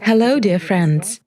Hello, dear friends.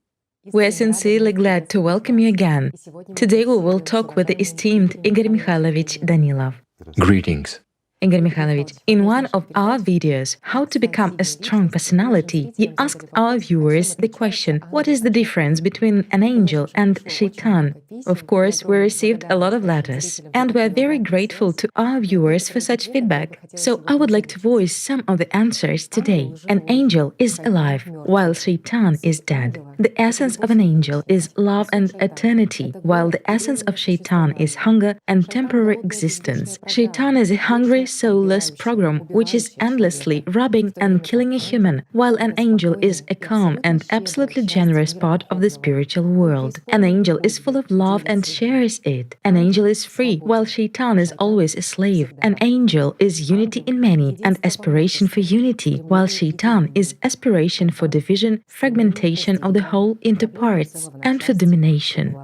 We are sincerely glad to welcome you again. Today we will talk with the esteemed Igor Mikhailovich Danilov. Greetings. Igor Mikhailovich, in one of our videos, How to Become a Strong Personality, you asked our viewers the question, what is the difference between an angel and shaitan? Of course, we received a lot of letters, and we are very grateful to our viewers for such feedback. So I would like to voice some of the answers today. An angel is alive, while shaitan is dead. The essence of an angel is love and eternity, while the essence of shaitan is hunger and temporary existence. Shaitan is a hungry, soulless program which is endlessly robbing and killing a human, while an angel is a calm and absolutely generous part of the spiritual world. An angel is full of love and shares it. An angel is free, while shaitan is always a slave. An angel is unity in many and aspiration for unity, while shaitan is aspiration for division, fragmentation of the whole into parts, and for domination.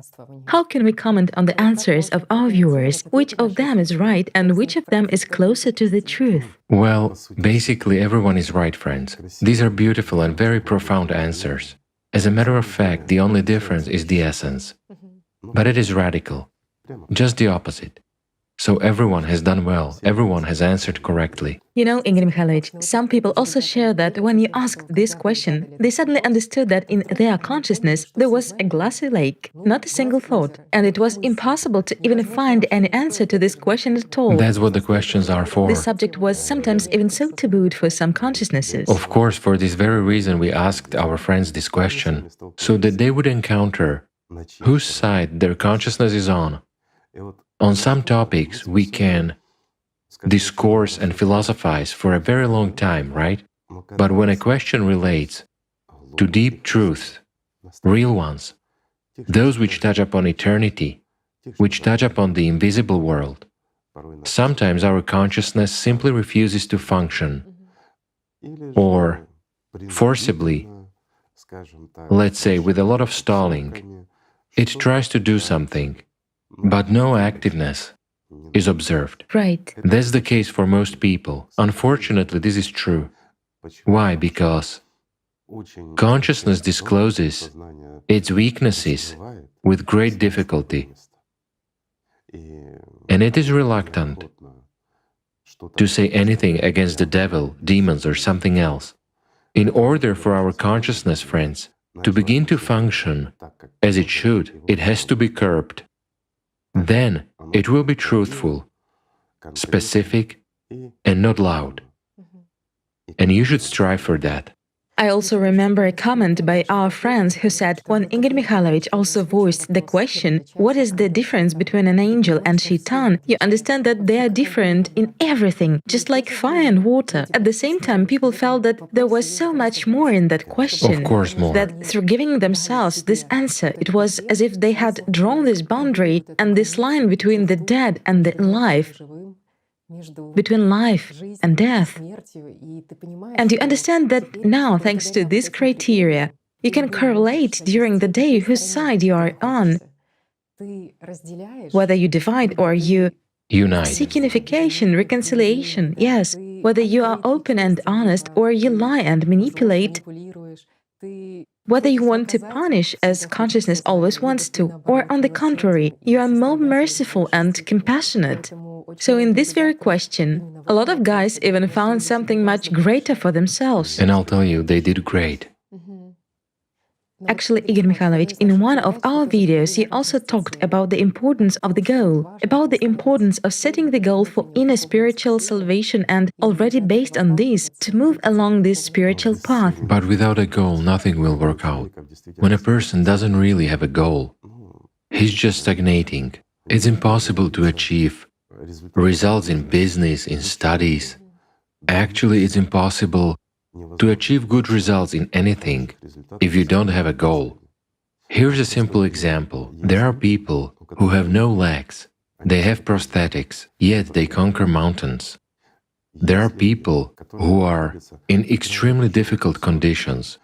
How can we comment on the answers of our viewers? Which of them is right and which of them is closer to the truth? Well, basically everyone is right, friends. These are beautiful and very profound answers. As a matter of fact, the only difference is the essence. But it is radical. Just the opposite. So everyone has done well, everyone has answered correctly. You know, Igor Mikhailovich, some people also share that when you asked this question, they suddenly understood that in their consciousness there was a glassy lake, not a single thought, and it was impossible to even find any answer to this question at all. That's what the questions are for. The subject was sometimes even so tabooed for some consciousnesses. Of course, for this very reason we asked our friends this question, so that they would encounter whose side their consciousness is on. On some topics we can discourse and philosophize for a very long time, right? But when a question relates to deep truths, real ones, those which touch upon eternity, which touch upon the invisible world, sometimes our consciousness simply refuses to function, or forcibly, let's say with a lot of stalling, it tries to do something, but no activeness is observed. Right. That's the case for most people. Unfortunately, this is true. Why? Because consciousness discloses its weaknesses with great difficulty, and it is reluctant to say anything against the devil, demons, or something else. In order for our consciousness, friends, to begin to function as it should, it has to be curbed. Then it will be truthful, specific, and not loud. And you should strive for that. I also remember a comment by our friends who said, when Igor Mikhailovich also voiced the question, what is the difference between an angel and shaitan, you understand that they are different in everything, just like fire and water. At the same time, people felt that there was so much more in that question. Of course more. That through giving themselves this answer, it was as if they had drawn this boundary and this line between the dead and the alive, between life and death. And you understand that now, thanks to this criteria, you can correlate during the day whose side you are on, whether you divide or you Unite. seek unification, reconciliation, yes, whether you are open and honest or you lie and manipulate, whether you want to punish as consciousness always wants to, or on the contrary, you are more merciful and compassionate. So in this very question, a lot of guys even found something much greater for themselves. And I'll tell you, they did great. Actually, Igor Mikhailovich, in one of our videos, you also talked about the importance of the goal, about the importance of setting the goal for inner spiritual salvation and, already based on this, to move along this spiritual path. But without a goal, nothing will work out. When a person doesn't really have a goal, he's just stagnating. It's impossible to achieve results in business, in studies. Actually, it's impossible to achieve good results in anything if you don't have a goal. Here's a simple example. There are people who have no legs, they have prosthetics, yet they conquer mountains. There are people who are in extremely difficult conditions.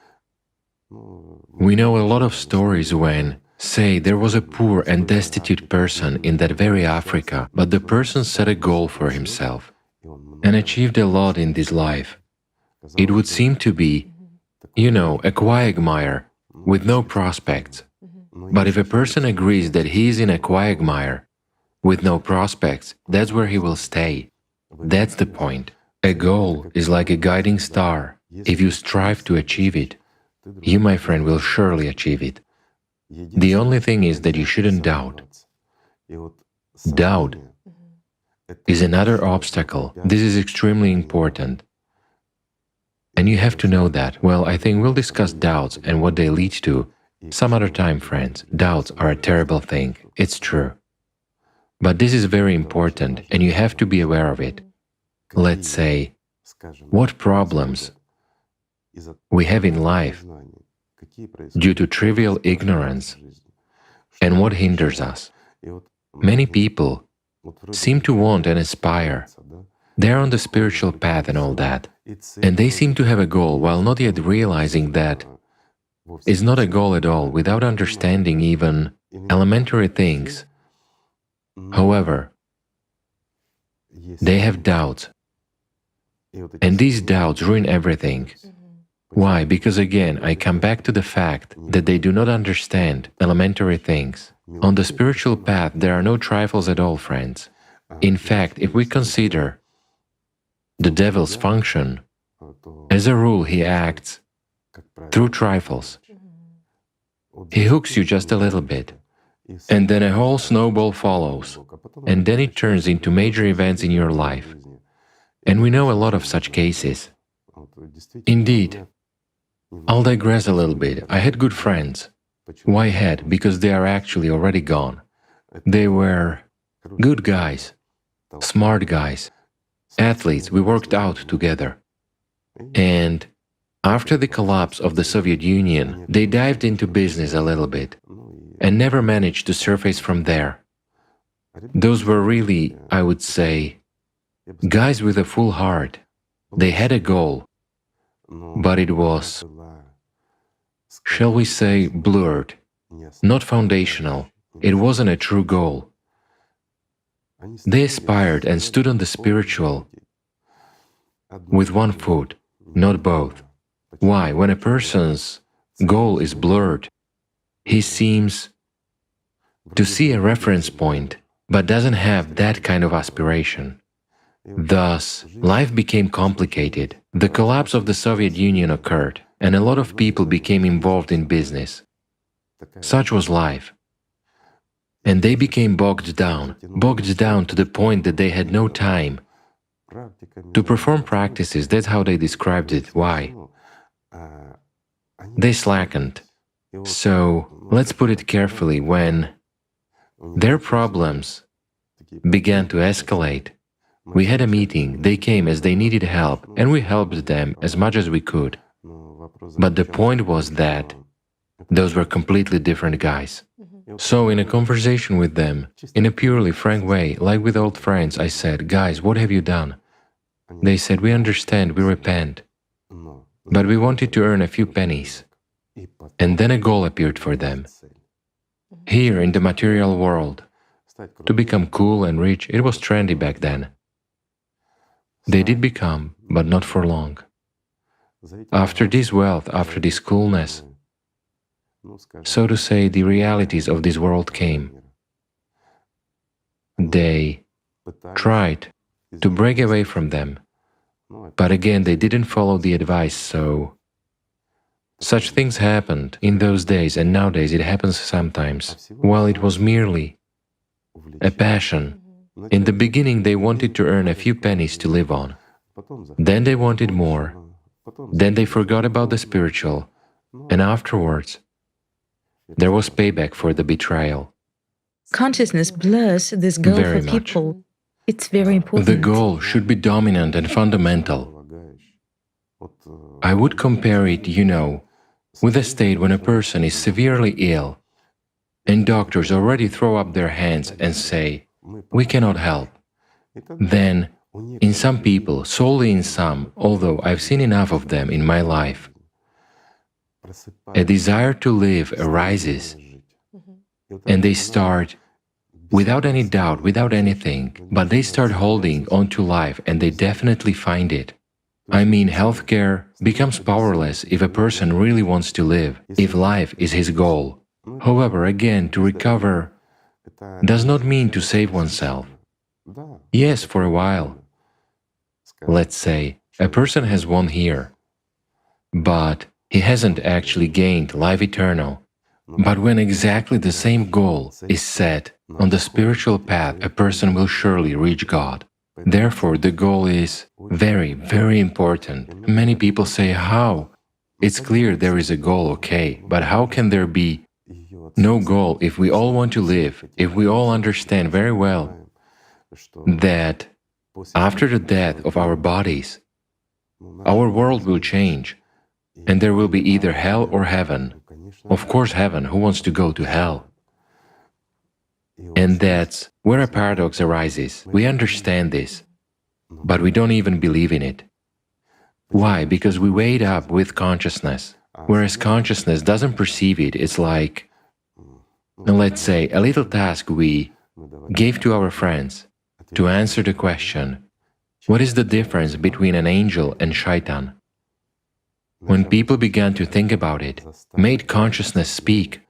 We know a lot of stories when, say, there was a poor and destitute person in that very Africa, but the person set a goal for himself and achieved a lot in this life. It would seem to be a quagmire with no prospects. But if a person agrees that he is in a quagmire with no prospects, that's where he will stay. That's the point. A goal is like a guiding star. If you strive to achieve it, you, my friend, will surely achieve it. The only thing is that you shouldn't doubt. Doubt is another obstacle. This is extremely important. And you have to know that. Well, I think we'll discuss doubts and what they lead to some other time, friends. Doubts are a terrible thing. It's true. But this is very important, and you have to be aware of it. Let's say, what problems we have in life due to trivial ignorance, and what hinders us. Many people seem to want and aspire. They're on the spiritual path and all that, and they seem to have a goal while not yet realizing that it's not a goal at all, without understanding even elementary things. However, they have doubts, and these doubts ruin everything. Why? Because again, I come back to the fact that they do not understand elementary things. On the spiritual path, there are no trifles at all, friends. In fact, if we consider the devil's function, as a rule, he acts through trifles. He hooks you just a little bit, and then a whole snowball follows, and then it turns into major events in your life. And we know a lot of such cases. Indeed, I'll digress a little bit. I had good friends. Why had? Because they are actually already gone. They were good guys, smart guys, athletes. We worked out together. And after the collapse of the Soviet Union, they dived into business a little bit and never managed to surface from there. Those were really, I would say, guys with a full heart. They had a goal, but it was, shall we say, blurred, not foundational. It wasn't a true goal. They aspired and stood on the spiritual with one foot, not both. Why? When a person's goal is blurred, he seems to see a reference point, but doesn't have that kind of aspiration. Thus, life became complicated. The collapse of the Soviet Union occurred, and a lot of people became involved in business. Such was life. And they became bogged down to the point that they had no time to perform practices. That's how they described it. Why? They slackened. So, let's put it carefully, when their problems began to escalate, we had a meeting, they came as they needed help, and we helped them as much as we could. But the point was that those were completely different guys. So in a conversation with them, in a purely frank way, like with old friends, I said, "Guys, what have you done?" They said, "We understand, we repent, but we wanted to earn a few pennies." And then a goal appeared for them. Here in the material world, to become cool and rich, it was trendy back then. They did become, but not for long. After this wealth, after this coolness, so to say, the realities of this world came. They tried to break away from them, but again they didn't follow the advice, so such things happened in those days, and nowadays it happens sometimes. While it was merely a passion, in the beginning they wanted to earn a few pennies to live on. Then they wanted more. Then they forgot about the spiritual, and afterwards there was payback for the betrayal. Consciousness blurs this goal Very for much. people. It's very important. The goal should be dominant and fundamental. I would compare it, with a state when a person is severely ill and doctors already throw up their hands and say, "We cannot help." Then, in some people, solely in some, although I've seen enough of them in my life, a desire to live arises, and they start, without any doubt, without anything, but they start holding on to life, and they definitely find it. I mean, healthcare becomes powerless if a person really wants to live, if life is his goal. However, again, to recover does not mean to save oneself. Yes, for a while. Let's say a person has won here, but he hasn't actually gained life eternal. But when exactly the same goal is set on the spiritual path, a person will surely reach God. Therefore, the goal is very, very important. Many people say, how? It's clear there is a goal, okay, but how can there be no goal if we all want to live, if we all understand very well that after the death of our bodies, our world will change, and there will be either hell or heaven. Of course, heaven, who wants to go to hell? And that's where a paradox arises. We understand this, but we don't even believe in it. Why? Because we weigh it up with consciousness, whereas consciousness doesn't perceive it. It's like, let's say, a little task we gave to our friends to answer the question, what is the difference between an angel and shaitan? When people began to think about it, made consciousness speak,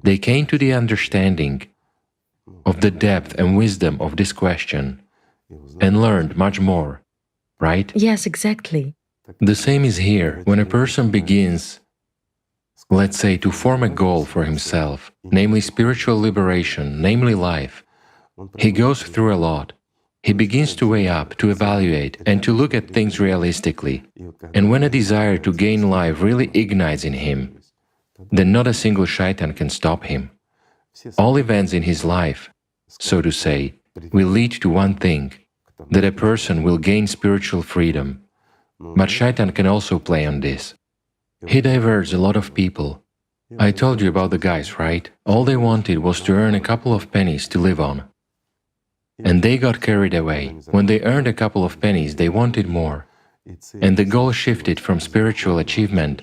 they came to the understanding of the depth and wisdom of this question and learned much more, right? Yes, exactly. The same is here. When a person begins, let's say, to form a goal for himself, namely spiritual liberation, namely life, he goes through a lot. He begins to weigh up, to evaluate, and to look at things realistically. And when a desire to gain life really ignites in him, then not a single shaitan can stop him. All events in his life, so to say, will lead to one thing, that a person will gain spiritual freedom. But shaitan can also play on this. He diverts a lot of people. I told you about the guys, right? All they wanted was to earn a couple of pennies to live on. And they got carried away. When they earned a couple of pennies, they wanted more. And the goal shifted from spiritual achievement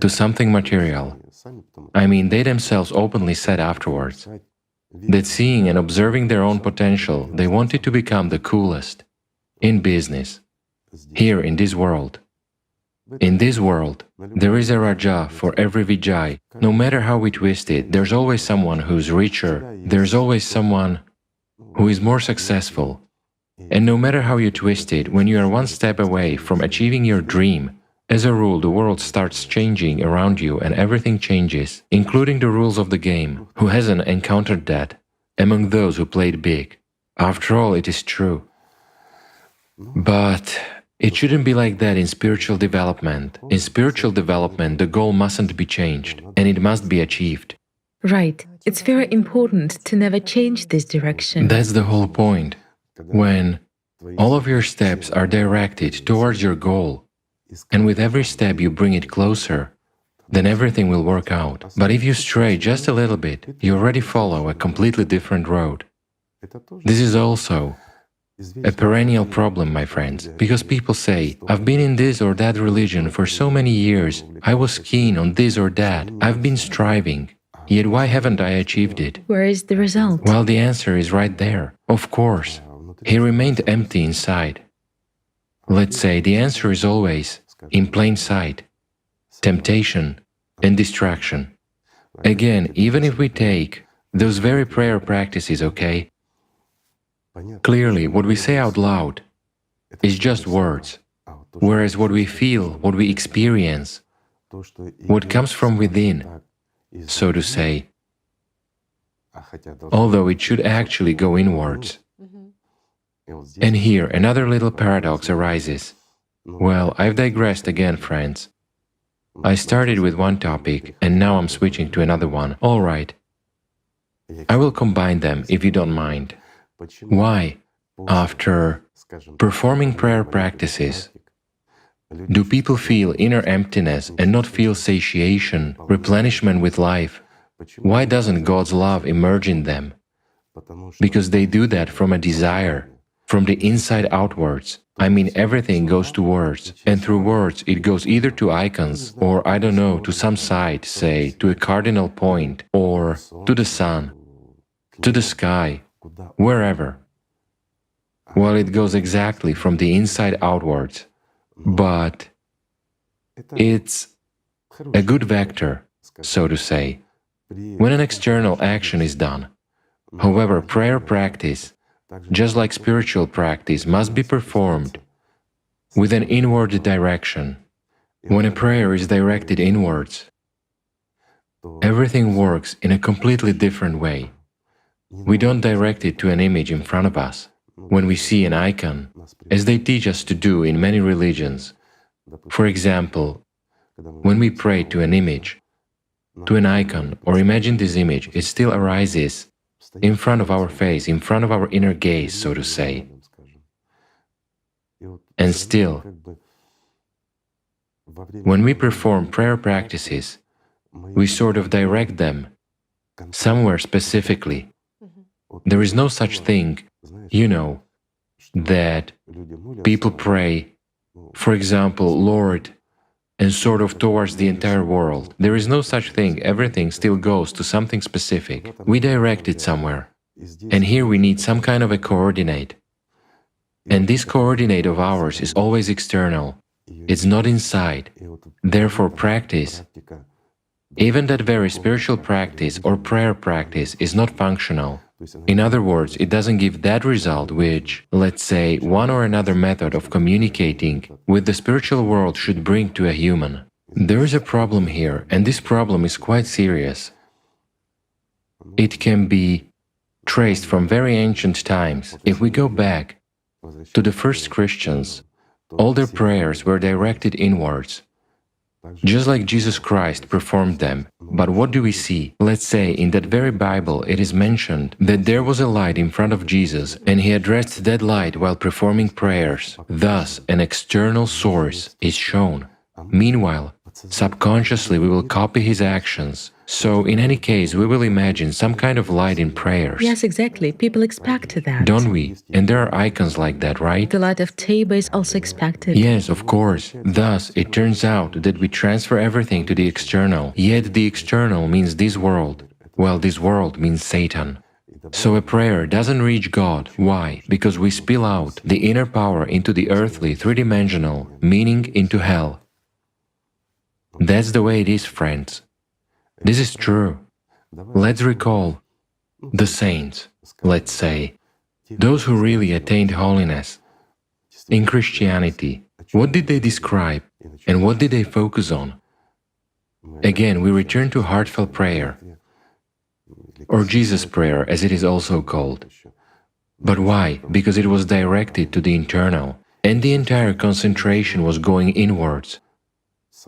to something material. I mean, they themselves openly said afterwards that seeing and observing their own potential, they wanted to become the coolest in business, here in this world. In this world, there is a Raja for every Vijay. No matter how we twist it, there's always someone who's richer, there's always someone who is more successful. And no matter how you twist it, when you are one step away from achieving your dream, as a rule, the world starts changing around you and everything changes, including the rules of the game. Who hasn't encountered that among those who played big? After all, it is true. But it shouldn't be like that in spiritual development. In spiritual development, the goal mustn't be changed, and it must be achieved. Right. It's very important to never change this direction. That's the whole point. When all of your steps are directed towards your goal, and with every step you bring it closer, then everything will work out. But if you stray just a little bit, you already follow a completely different road. This is also a perennial problem, my friends, because people say, I've been in this or that religion for so many years, I was keen on this or that, I've been striving, yet why haven't I achieved it? Where is the result? Well, the answer is right there. Of course, he remained empty inside. Let's say the answer is always in plain sight, temptation and distraction. Again, even if we take those very prayer practices, okay? Clearly, what we say out loud is just words, whereas what we feel, what we experience, what comes from within, so to say, although it should actually go inwards. And here another little paradox arises. Well, I've digressed again, friends. I started with one topic and now I'm switching to another one. All right. I will combine them if you don't mind. Why, after performing prayer practices, do people feel inner emptiness and not feel satiation, replenishment with life? Why doesn't God's love emerge in them? Because they do that from a desire, from the inside outwards. I mean, everything goes to words, and through words it goes either to icons, or I don't know, to some site, say, to a cardinal point, or to the sun, to the sky, wherever. Well, it goes exactly from the inside outwards, but it's a good vector, so to say, when an external action is done. However, prayer practice, just like spiritual practice, must be performed with an inward direction. When a prayer is directed inwards, everything works in a completely different way. We don't direct it to an image in front of us. When we see an icon, as they teach us to do in many religions, for example, when we pray to an image, to an icon, or imagine this image, it still arises in front of our face, in front of our inner gaze, so to say. And still, when we perform prayer practices, we sort of direct them somewhere specifically. There is no such thing, that people pray, for example, Lord, and sort of towards the entire world. There is no such thing. Everything still goes to something specific. We direct it somewhere. And here we need some kind of a coordinate. And this coordinate of ours is always external. It's not inside. Therefore, practice, even that very spiritual practice or prayer practice, is not functional. In other words, it doesn't give that result which, let's say, one or another method of communicating with the spiritual world should bring to a human. There is a problem here, and this problem is quite serious. It can be traced from very ancient times. If we go back to the first Christians, all their prayers were directed inwards, just like Jesus Christ performed them. But what do we see? Let's say in that very Bible it is mentioned that there was a light in front of Jesus and he addressed that light while performing prayers. Thus, an external source is shown. Meanwhile, subconsciously we will copy his actions. So, in any case, we will imagine some kind of light in prayers. Yes, exactly. People expect that. Don't we? And there are icons like that, right? The light of Taba is also expected. Yes, of course. Thus, it turns out that we transfer everything to the external. Yet the external means this world. Well, this world means Satan. So a prayer doesn't reach God. Why? Because we spill out the inner power into the earthly, three-dimensional, meaning into hell. That's the way it is, friends. This is true. Let's recall the saints, let's say, those who really attained holiness. In Christianity, what did they describe and what did they focus on? Again, we return to heartfelt prayer, or Jesus prayer as it is also called. But why? Because it was directed to the internal, and the entire concentration was going inwards.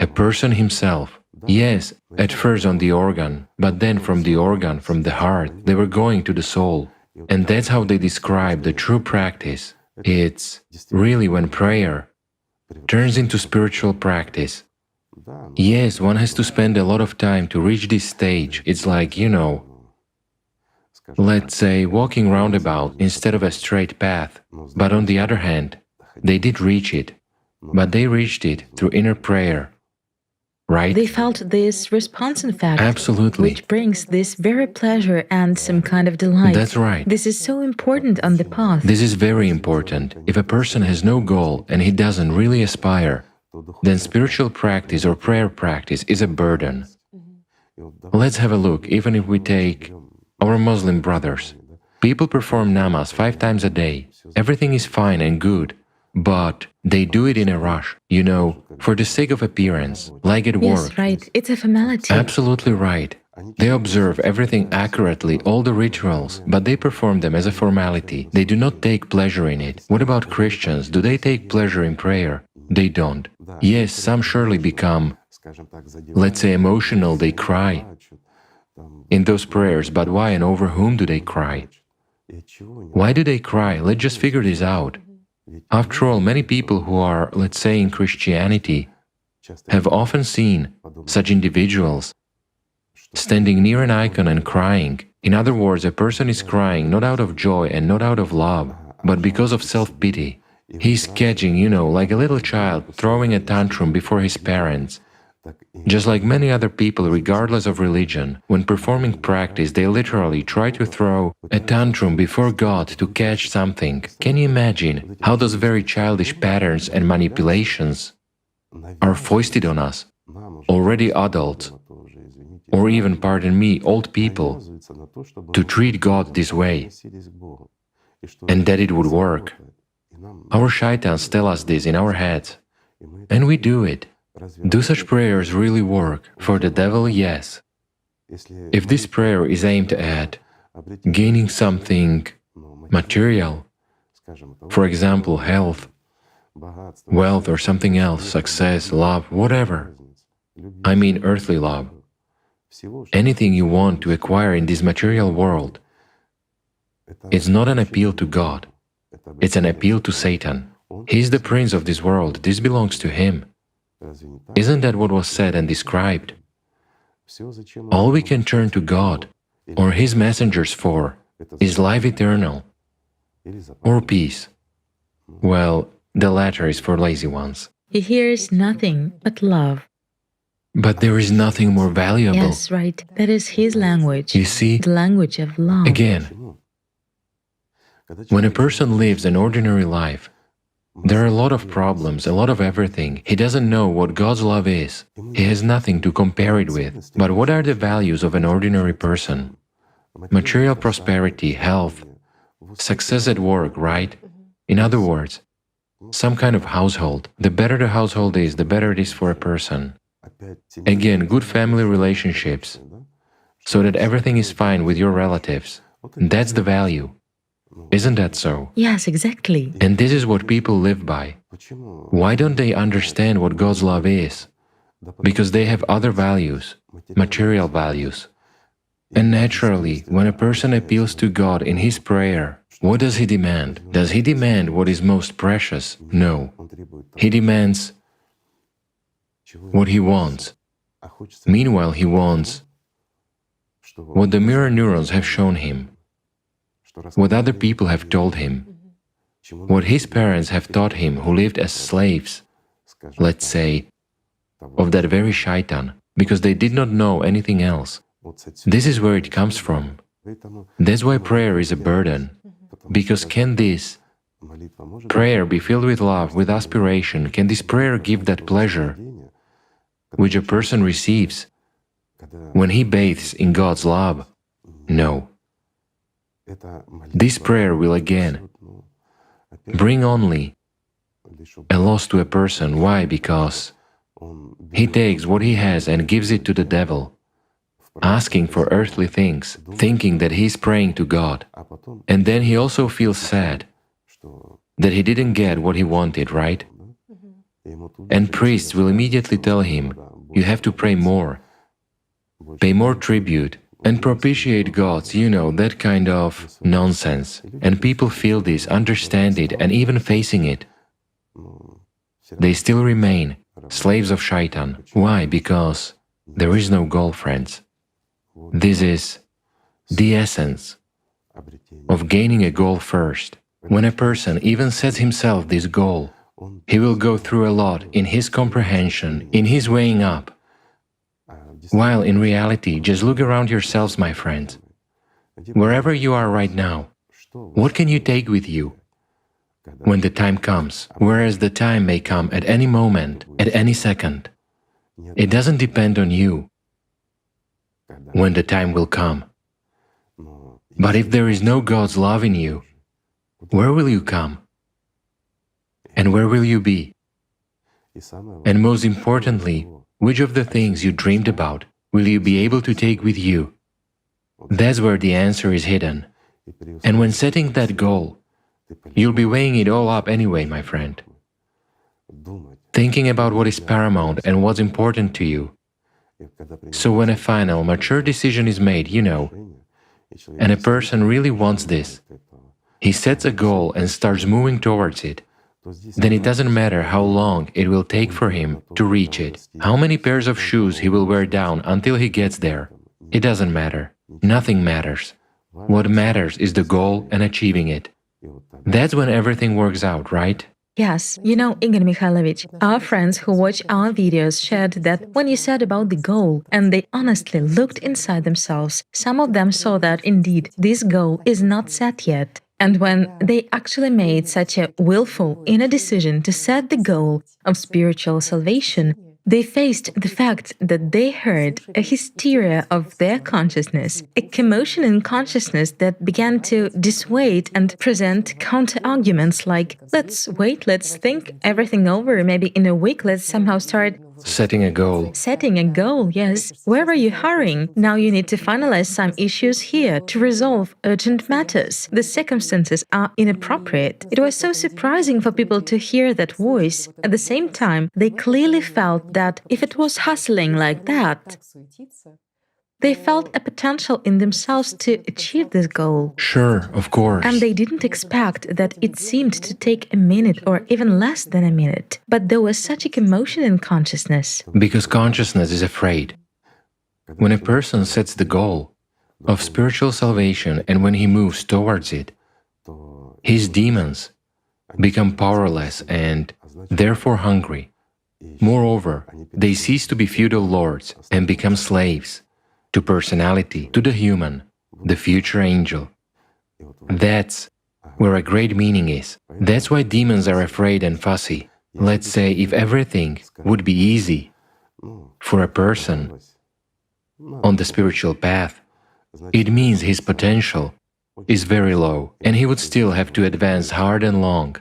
A person himself. Yes, at first on the organ, but then from the organ, from the heart, they were going to the soul. And that's how they describe the true practice. It's really when prayer turns into spiritual practice. Yes, one has to spend a lot of time to reach this stage. It's like, let's say, walking roundabout instead of a straight path. But on the other hand, they did reach it. But they reached it through inner prayer. Right? They felt this response, in fact, absolutely, which brings this very pleasure and some kind of delight. That's right. This is so important on the path. This is very important. If a person has no goal and he doesn't really aspire, then spiritual practice or prayer practice is a burden. Let's have a look, even if we take our Muslim brothers. People perform namaz 5 times a day. Everything is fine and good. But they do it in a rush, for the sake of appearance, like at work. Yes, right. It's a formality. Absolutely right. They observe everything accurately, all the rituals, but they perform them as a formality. They do not take pleasure in it. What about Christians? Do they take pleasure in prayer? They don't. Yes, some surely become, let's say, emotional, they cry in those prayers, but why and over whom do they cry? Why do they cry? Let's just figure this out. After all, many people who are, let's say, in Christianity, have often seen such individuals standing near an icon and crying. In other words, a person is crying not out of joy and not out of love, but because of self-pity. He's catching, like a little child throwing a tantrum before his parents. Just like many other people, regardless of religion, when performing practice, they literally try to throw a tantrum before God to catch something. Can you imagine how those very childish patterns and manipulations are foisted on us, already adults, or even, pardon me, old people, to treat God this way, and that it would work? Our shaitans tell us this in our heads, and we do it. Do such prayers really work? For the devil, yes. If this prayer is aimed at gaining something material, for example, health, wealth or something else, success, love, whatever, I mean earthly love, anything you want to acquire in this material world, it's not an appeal to God, it's an appeal to Satan. He is the prince of this world, this belongs to him. Isn't that what was said and described? All we can turn to God or His messengers for is life eternal or peace. Well, the latter is for lazy ones. He hears nothing but love. But there is nothing more valuable. Yes, right. That is his language. You see, the language of love. Again, when a person lives an ordinary life, there are a lot of problems, a lot of everything. He doesn't know what God's love is. He has nothing to compare it with. But what are the values of an ordinary person? Material prosperity, health, success at work, right? In other words, some kind of household. The better the household is, the better it is for a person. Again, good family relationships, so that everything is fine with your relatives. That's the value. Isn't that so? Yes, exactly. And this is what people live by. Why don't they understand what God's love is? Because they have other values, material values. And naturally, when a person appeals to God in his prayer, what does he demand? Does he demand what is most precious? No. He demands what he wants. Meanwhile, he wants what the mirror neurons have shown him, what other people have told him, what his parents have taught him who lived as slaves, let's say, of that very shaitan, because they did not know anything else. This is where it comes from. That's why prayer is a burden, because can this prayer be filled with love, with aspiration? Can this prayer give that pleasure which a person receives when he bathes in God's love? No. This prayer will again bring only a loss to a person. Why? Because he takes what he has and gives it to the devil, asking for earthly things, thinking that he is praying to God. And then he also feels sad that he didn't get what he wanted, right? And priests will immediately tell him, you have to pray more, pay more tribute, and propitiate gods, that kind of nonsense. And people feel this, understand it, and even facing it, they still remain slaves of shaitan. Why? Because there is no goal, friends. This is the essence of gaining a goal first. When a person even sets himself this goal, he will go through a lot in his comprehension, in his weighing up. While in reality, just look around yourselves, my friends. Wherever you are right now, what can you take with you when the time comes? Whereas the time may come at any moment, at any second. It doesn't depend on you when the time will come. But if there is no God's love in you, where will you come? And where will you be? And most importantly, which of the things you dreamed about will you be able to take with you? That's where the answer is hidden. And when setting that goal, you'll be weighing it all up anyway, my friend. Thinking about what is paramount and what's important to you. So when a final, mature decision is made, and a person really wants this, he sets a goal and starts moving towards it, then it doesn't matter how long it will take for him to reach it, how many pairs of shoes he will wear down until he gets there. It doesn't matter. Nothing matters. What matters is the goal and achieving it. That's when everything works out, right? Yes, you know, Igor Mikhailovich, our friends who watch our videos shared that when you said about the goal and they honestly looked inside themselves, some of them saw that indeed this goal is not set yet. And when they actually made such a willful inner decision to set the goal of spiritual salvation, they faced the fact that they heard a hysteria of their consciousness, a commotion in consciousness that began to dissuade and present counter-arguments like, let's wait, let's think everything over, maybe in a week let's somehow start Setting a goal. setting a goal, yes. Where are you hurrying? Now you need to finalize some issues here to resolve urgent matters. The circumstances are inappropriate. It was so surprising for people to hear that voice. At the same time, they clearly felt that if it was hustling like that, they felt a potential in themselves to achieve this goal. Sure, of course. And they didn't expect that it seemed to take a minute or even less than a minute. But there was such a commotion in consciousness. Because consciousness is afraid. When a person sets the goal of spiritual salvation and when he moves towards it, his demons become powerless and therefore hungry. Moreover, they cease to be feudal lords and become slaves to personality, to the human, the future angel. That's where a great meaning is. That's why demons are afraid and fussy. Let's say if everything would be easy for a person on the spiritual path, it means his potential is very low and he would still have to advance hard and long.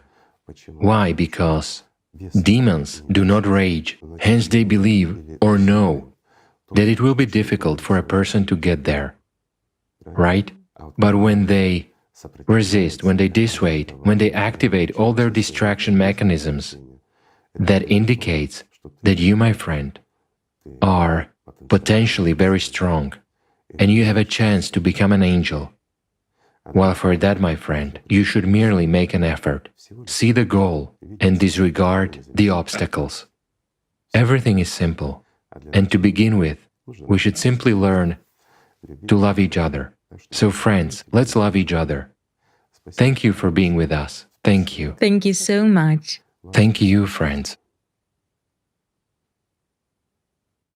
Why? Because demons do not rage, hence they believe or know that it will be difficult for a person to get there, right? But when they resist, when they dissuade, when they activate all their distraction mechanisms, that indicates that you, my friend, are potentially very strong and you have a chance to become an angel. While for that, my friend, you should merely make an effort, see the goal and disregard the obstacles. Everything is simple. And to begin with, we should simply learn to love each other. So friends, let's love each other. Thank you for being with us. Thank you. Thank you so much. Thank you, friends.